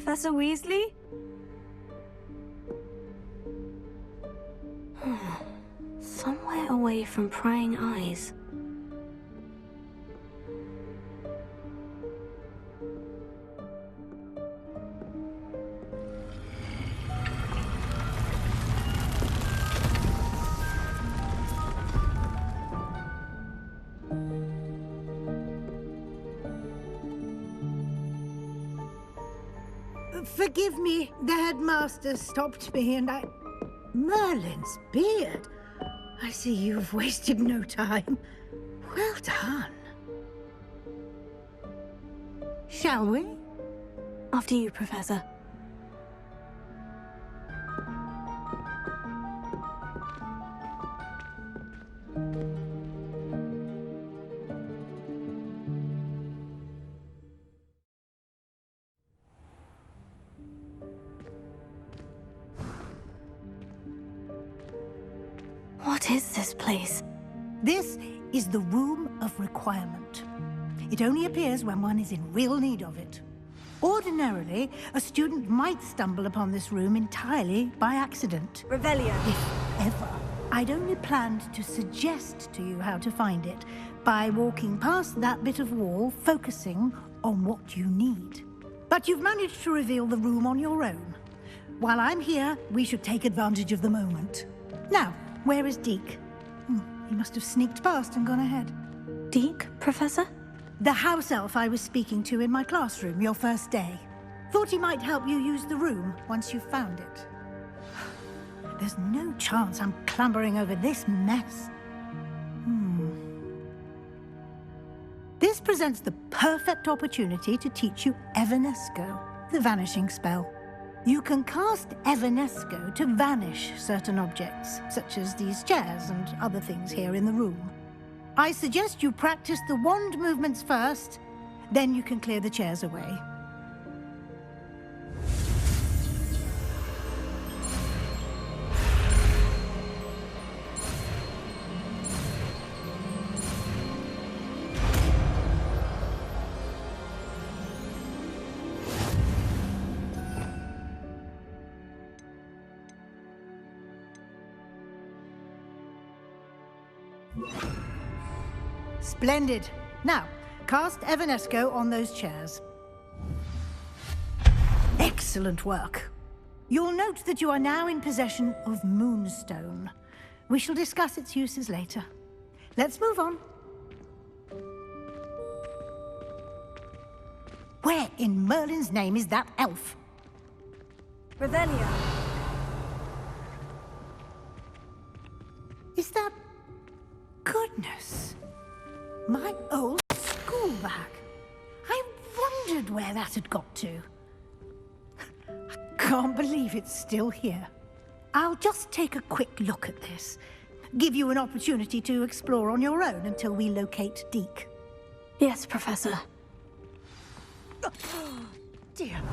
Professor Weasley? Somewhere away from prying eyes. Forgive me, the headmaster stopped me and I... Merlin's beard! I see you've wasted no time. Well done. Shall we? After you, Professor. What is this place? This is the Room of Requirement. It only appears when one is in real need of it. Ordinarily, a student might stumble upon this room entirely by accident. Revelio. If ever. I'd only planned to suggest to you how to find it by walking past that bit of wall, focusing on what you need. But you've managed to reveal the room on your own. While I'm here, we should take advantage of the moment. Now, where is Deke? He must have sneaked past and gone ahead. Deke, Professor? The house elf I was speaking to in my classroom your first day. Thought he might help you use the room once you've found it. There's no chance I'm clambering over this mess. This presents the perfect opportunity to teach you Evanesco, the vanishing spell. You can cast Evanesco to vanish certain objects, such as these chairs and other things here in the room. I suggest you practice the wand movements first, then you can clear the chairs away. Splendid. Now, cast Evanesco on those chairs. Excellent work. You'll note that you are now in possession of Moonstone. We shall discuss its uses later. Let's move on. Where in Merlin's name is that elf? Revelio. Is that... Goodness. My old school bag. I wondered where that had got to. I can't believe it's still here. I'll just take a quick look at this. Give you an opportunity to explore on your own until we locate Deke. Yes, Professor. Dear me.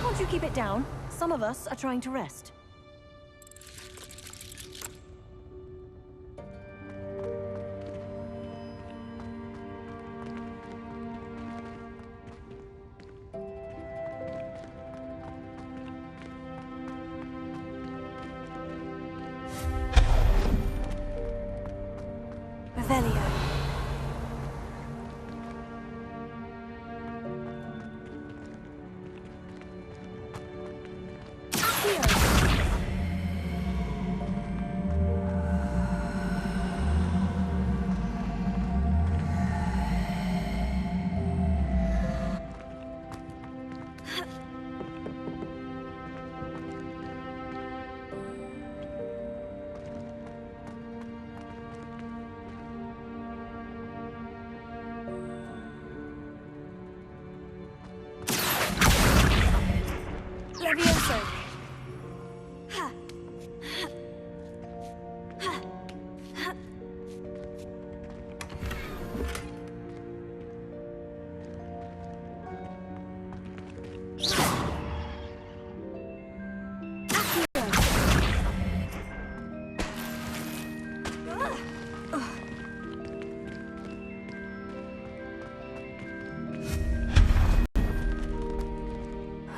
Can't you keep it down? Some of us are trying to rest. Revelio.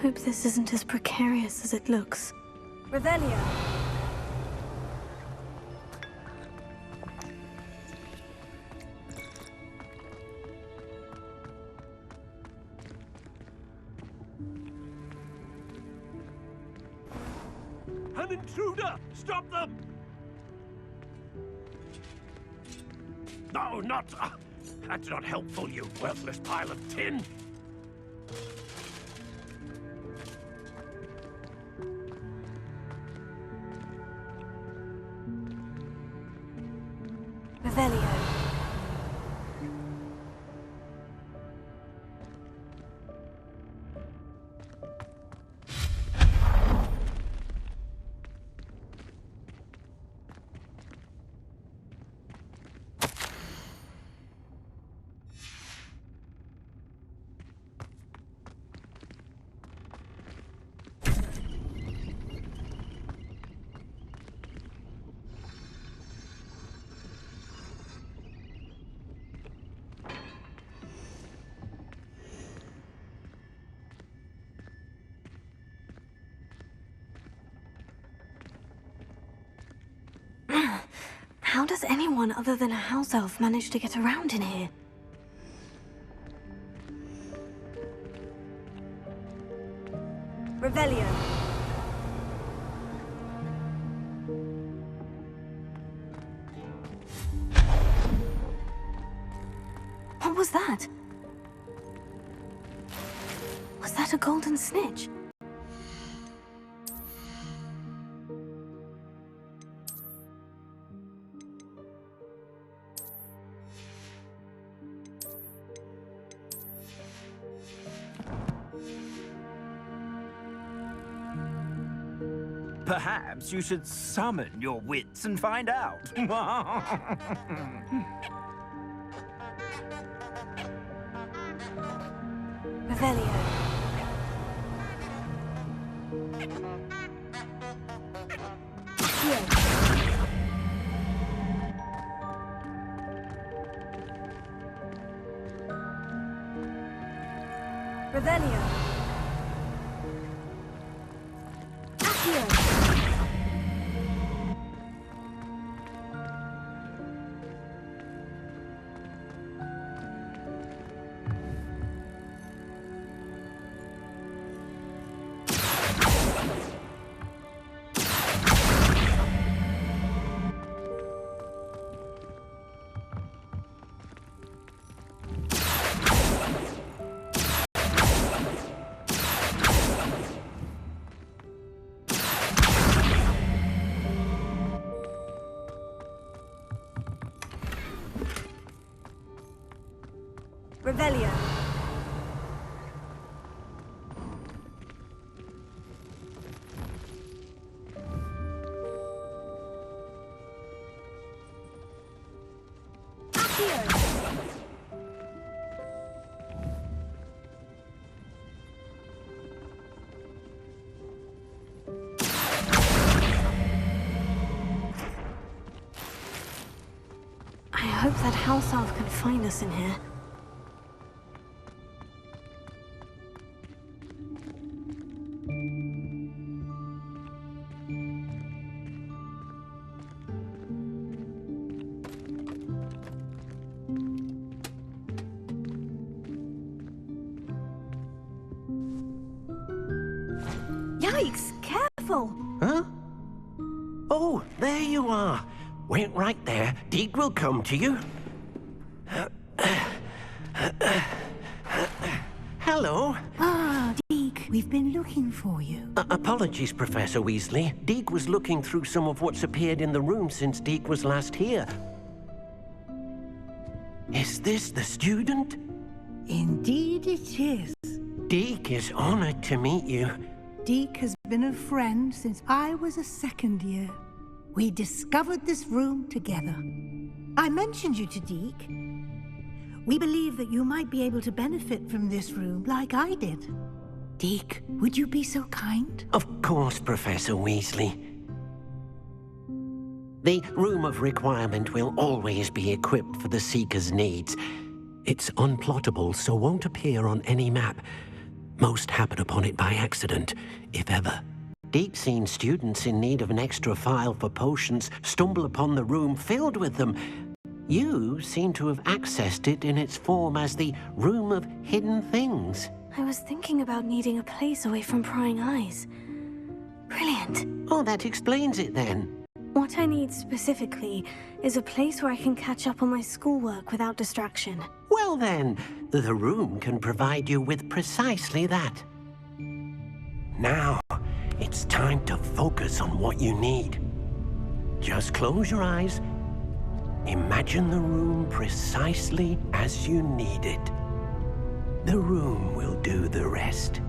hope this isn't as precarious as it looks. Revelio. An intruder! Stop them! No, not... that's not helpful, you worthless pile of tin! Revelio. How does anyone other than a house elf manage to get around in here? Revelio. What was that? Was that a golden snitch? Perhaps you should summon your wits and find out. Revelio. Here. Revelio. Here. Revelio. I hope that house elf can find us in here. Yikes! Careful! Huh? Oh, there you are. Wait right there. Deke will come to you. Hello. Ah, Deke, we've been looking for you. Apologies, Professor Weasley. Deke was looking through some of what's appeared in the room since Deke was last here. Is this the student? Indeed it is. Deke is honored to meet you. Deke has been a friend since I was a second year. We discovered this room together. I mentioned you to Deke. We believe that you might be able to benefit from this room like I did. Deke, would you be so kind? Of course, Professor Weasley. The Room of Requirement will always be equipped for the Seeker's needs. It's unplottable, so won't appear on any map. Most happen upon it by accident, if ever. Deek's seen students in need of an extra file for potions stumble upon the room filled with them. You seem to have accessed it in its form as the Room of Hidden Things. I was thinking about needing a place away from prying eyes. Brilliant. Oh, that explains it then. What I need specifically is a place where I can catch up on my schoolwork without distraction. Well then, the room can provide you with precisely that. Now, it's time to focus on what you need. Just close your eyes. Imagine the room precisely as you need it. The room will do the rest.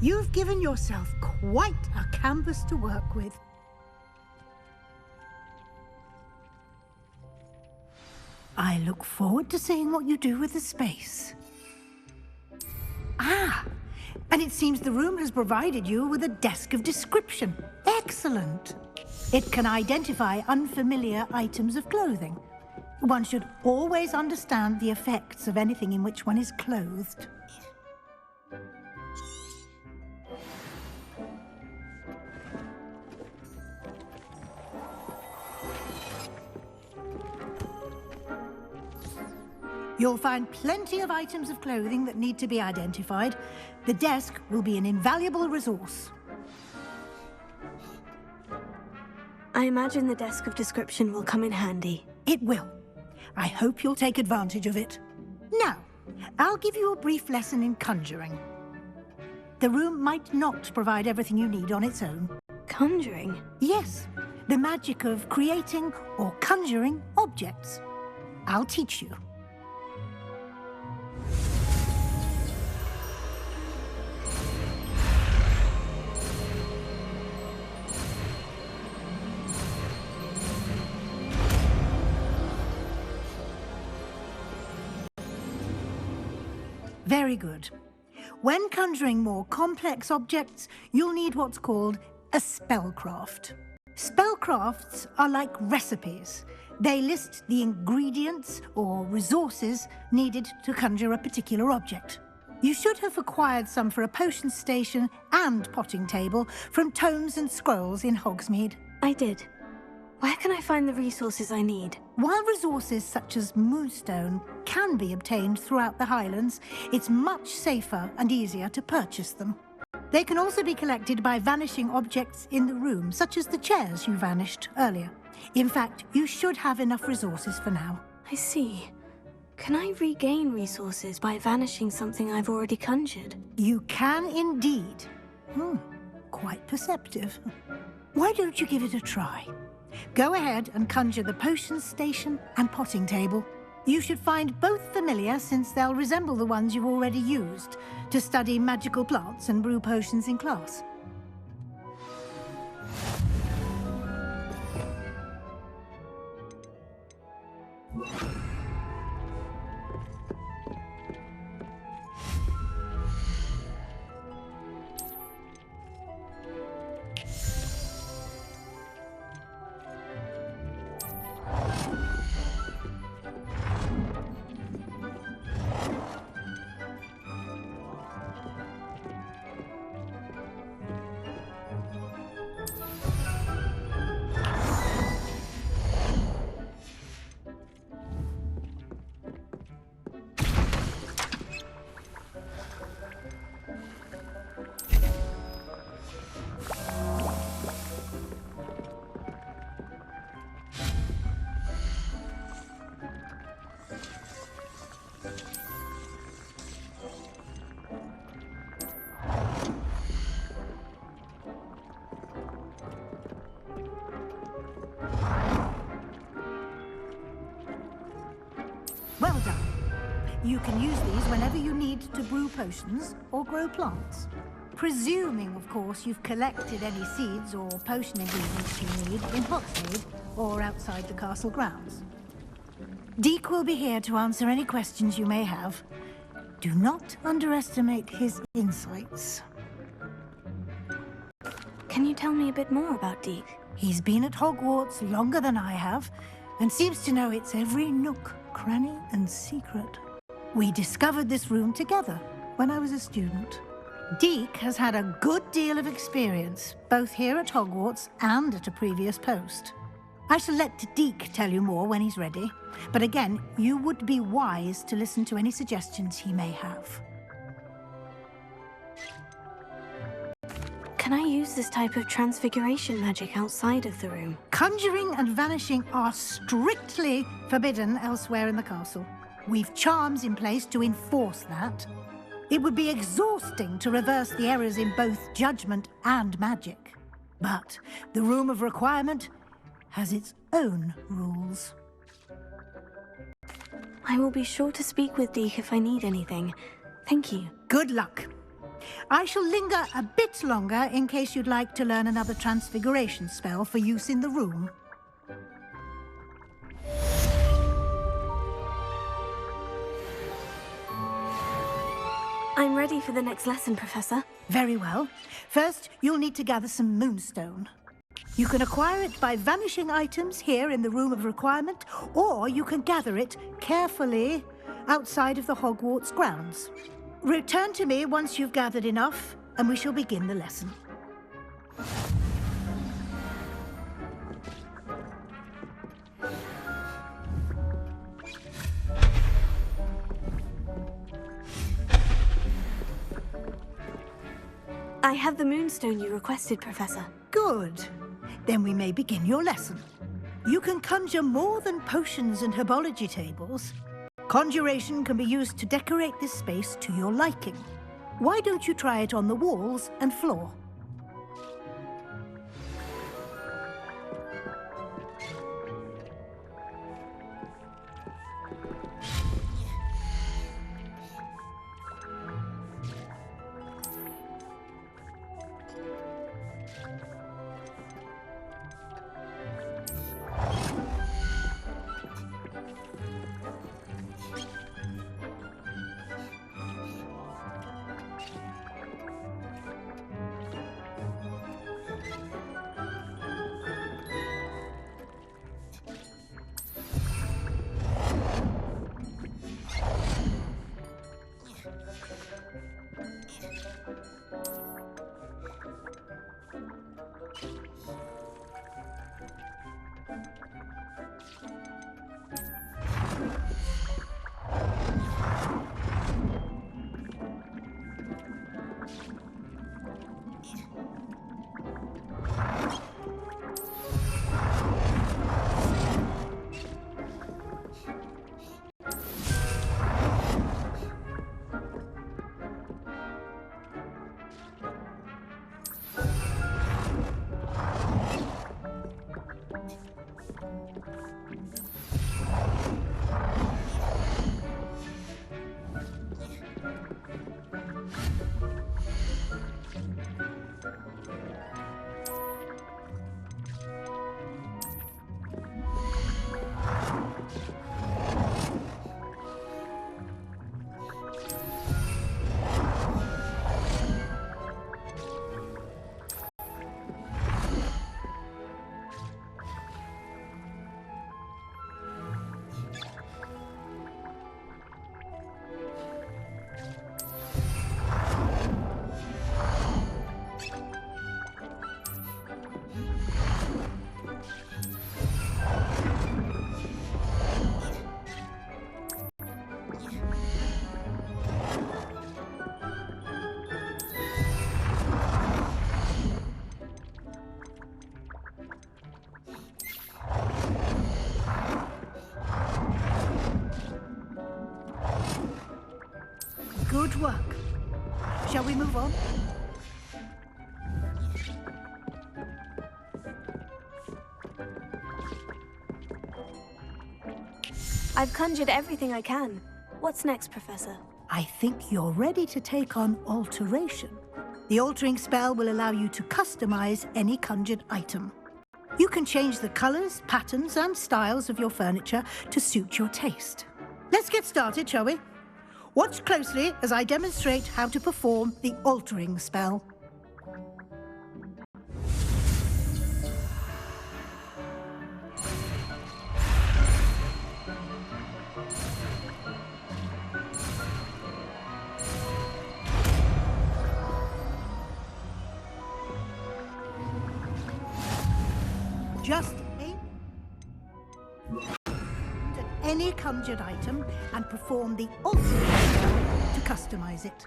You've given yourself quite a canvas to work with. I look forward to seeing what you do with the space. Ah, and it seems the room has provided you with a desk of description. Excellent. It can identify unfamiliar items of clothing. One should always understand the effects of anything in which one is clothed. You'll find plenty of items of clothing that need to be identified. The desk will be an invaluable resource. I imagine the desk of description will come in handy. It will. I hope you'll take advantage of it. Now, I'll give you a brief lesson in conjuring. The room might not provide everything you need on its own. Conjuring? Yes, the magic of creating or conjuring objects. I'll teach you. Very good. When conjuring more complex objects, you'll need what's called a spellcraft. Spellcrafts are like recipes. They list the ingredients or resources needed to conjure a particular object. You should have acquired some for a potion station and potting table from tomes and scrolls in Hogsmeade. I did. Where can I find the resources I need? While resources such as moonstone can be obtained throughout the Highlands, it's much safer and easier to purchase them. They can also be collected by vanishing objects in the room, such as the chairs you vanished earlier. In fact, you should have enough resources for now. I see. Can I regain resources by vanishing something I've already conjured? You can indeed. Quite perceptive. Why don't you give it a try? Go ahead and conjure the potion station and potting table. You should find both familiar, since they'll resemble the ones you've already used to study magical plants and brew potions in class. You can use these whenever you need to brew potions or grow plants. Presuming, of course, you've collected any seeds or potion ingredients you need in Hogsmeade or outside the castle grounds. Deek will be here to answer any questions you may have. Do not underestimate his insights. Can you tell me a bit more about Deek? He's been at Hogwarts longer than I have, and seems to know its every nook, cranny, and secret. We discovered this room together when I was a student. Deek has had a good deal of experience, both here at Hogwarts and at a previous post. I shall let Deek tell you more when he's ready, but again, you would be wise to listen to any suggestions he may have. Can I use this type of transfiguration magic outside of the room? Conjuring and vanishing are strictly forbidden elsewhere in the castle. We've charms in place to enforce that. It would be exhausting to reverse the errors in both judgment and magic. But the Room of Requirement has its own rules. I will be sure to speak with Deek if I need anything. Thank you. Good luck. I shall linger a bit longer in case you'd like to learn another transfiguration spell for use in the room. I'm ready for the next lesson, Professor. Very well. First, you'll need to gather some moonstone. You can acquire it by vanishing items here in the Room of Requirement, or you can gather it carefully outside of the Hogwarts grounds. Return to me once you've gathered enough, and we shall begin the lesson. I have the moonstone you requested, Professor. Good. Then we may begin your lesson. You can conjure more than potions and herbology tables. Conjuration can be used to decorate this space to your liking. Why don't you try it on the walls and floor? Good work. Shall we move on? I've conjured everything I can. What's next, Professor? I think you're ready to take on alteration. The altering spell will allow you to customize any conjured item. You can change the colors, patterns, and styles of your furniture to suit your taste. Let's get started, shall we? Watch closely as I demonstrate how to perform the altering spell. Just aim at any conjured item and perform the altering spell to customize it.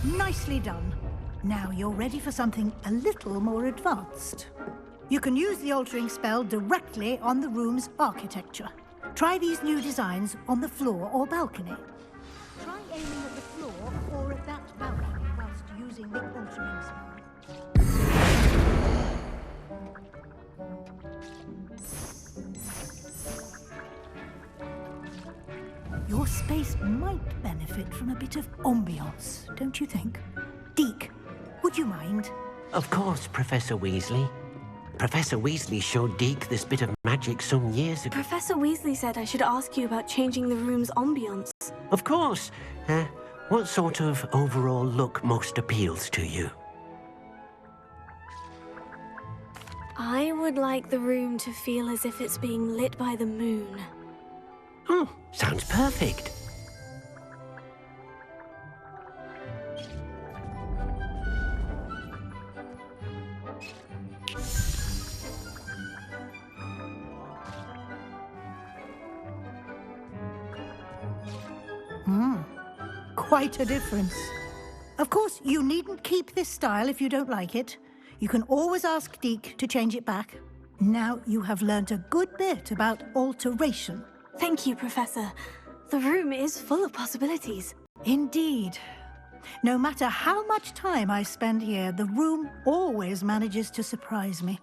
Nicely done. Now you're ready for something a little more advanced. You can use the altering spell directly on the room's architecture. Try these new designs on the floor or balcony. Try aiming at the floor or at that balcony whilst using the altering spell. Your space might benefit from a bit of ambiance, don't you think? Deke, would you mind? Of course, Professor Weasley. Professor Weasley showed Deke this bit of magic some years ago. Professor Weasley said I should ask you about changing the room's ambience. Of course. What sort of overall look most appeals to you? I would like the room to feel as if it's being lit by the moon. Oh, sounds perfect. Quite a difference. Of course, you needn't keep this style if you don't like it. You can always ask Deke to change it back. Now you have learnt a good bit about alteration. Thank you, Professor. The room is full of possibilities. Indeed. No matter how much time I spend here, the room always manages to surprise me.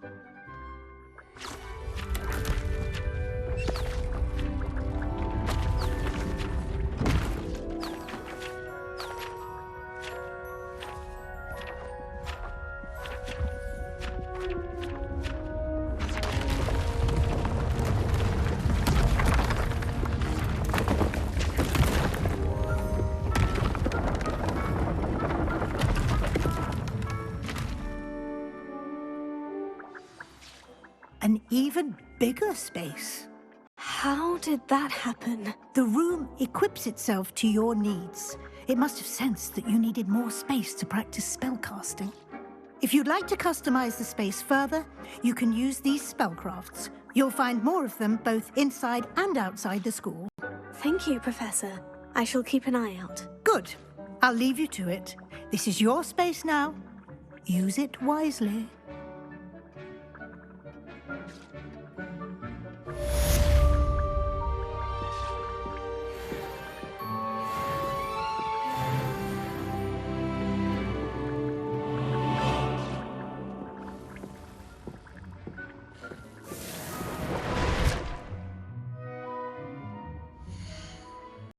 An even bigger space. How did that happen? The room equips itself to your needs. It must have sensed that you needed more space to practice spellcasting. If you'd like to customize the space further, you can use these spellcrafts. You'll find more of them both inside and outside the school. Thank you, Professor. I shall keep an eye out. Good. I'll leave you to it. This is your space now. Use it wisely.